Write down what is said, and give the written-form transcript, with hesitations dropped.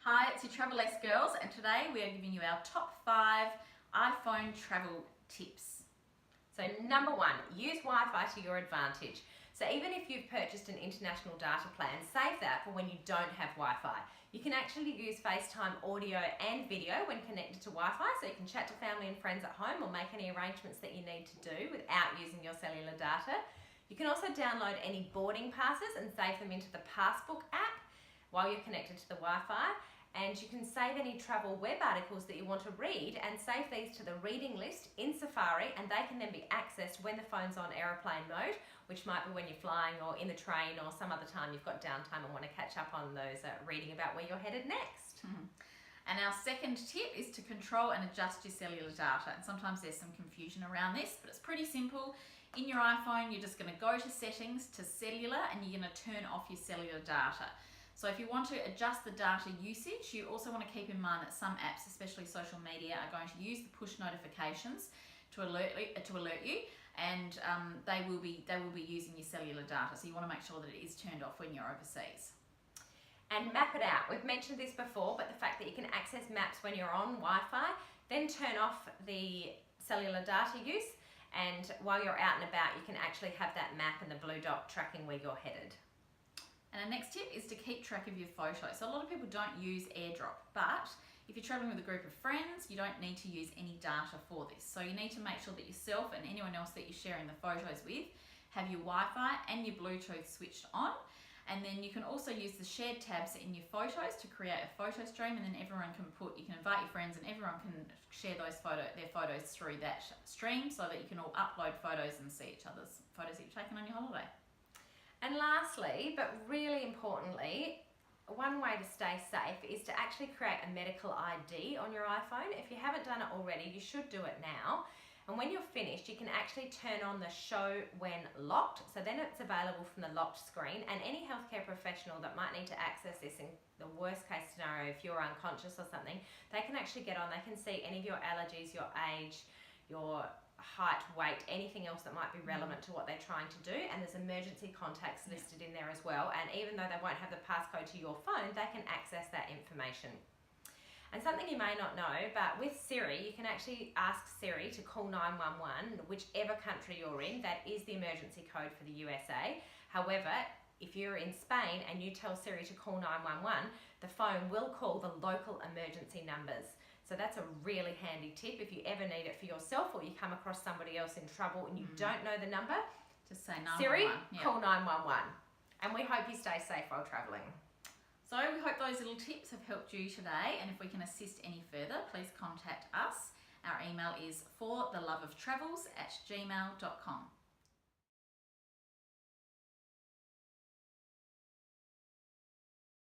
Hi, it's your Travel Less girls, and today we are giving you our top 5 iPhone travel tips. So number 1, use Wi-Fi to your advantage. So even if you've purchased an international data plan, save that for when you don't have Wi-Fi. You can actually use FaceTime audio and video when connected to Wi-Fi, so you can chat to family and friends at home or make any arrangements that you need to do without using your cellular data. You can also download any boarding passes and save them into the Passbook app while you're connected to the Wi-Fi, and you can save any travel web articles that you want to read and save these to the reading list in Safari, and they can then be accessed when the phone's on aeroplane mode, which might be when you're flying or in the train or some other time you've got downtime and want to catch up on those reading about where you're headed next. And our second tip is to control and adjust your cellular data. And sometimes there's some confusion around this, but it's pretty simple. In your iPhone, you're just going to go to settings, to cellular, and you're going to turn off your cellular data. So if you want to adjust the data usage, you also want to keep in mind that some apps, especially social media, are going to use the push notifications to alert you, and they will be using your cellular data. So you want to make sure that it is turned off when you're overseas. And map it out. We've mentioned this before, but the fact that you can access maps when you're on Wi-Fi, then turn off the cellular data use, and while you're out and about, you can actually have that map and the blue dot tracking where you're headed. And our next tip is to keep track of your photos. So a lot of people don't use AirDrop, but if you're traveling with a group of friends, you don't need to use any data for this. So you need to make sure that yourself and anyone else that you're sharing the photos with have your Wi-Fi and your Bluetooth switched on. And then you can also use the shared tabs in your photos to create a photo stream, and then everyone can you can invite your friends and everyone can share their photos through that stream, so that you can all upload photos and see each other's photos that you've taken on your holiday. And lastly, but really importantly, one way to stay safe is to actually create a medical ID on your iPhone. If you haven't done it already, you should do it now. And when you're finished, you can actually turn on the show when locked. So then it's available from the locked screen, and any healthcare professional that might need to access this in the worst case scenario, if you're unconscious or something, they can actually get on, they can see any of your allergies, your age, your height, weight, anything else that might be relevant to what they're trying to do, and there's emergency contacts listed in there as well, and even though they won't have the passcode to your phone, they can access that information. And something you may not know, but with Siri, you can actually ask Siri to call 911, whichever country you're in. That is the emergency code for the USA. However, if you're in Spain and you tell Siri to call 911, the phone will call the local emergency numbers. So that's a really handy tip if you ever need it for yourself, or you come across somebody else in trouble and you don't know the number. Just say 911. Siri, call 911. And we hope you stay safe while travelling. So we hope those little tips have helped you today, and if we can assist any further, please contact us. Our email is fortheloveoftravels@gmail.com.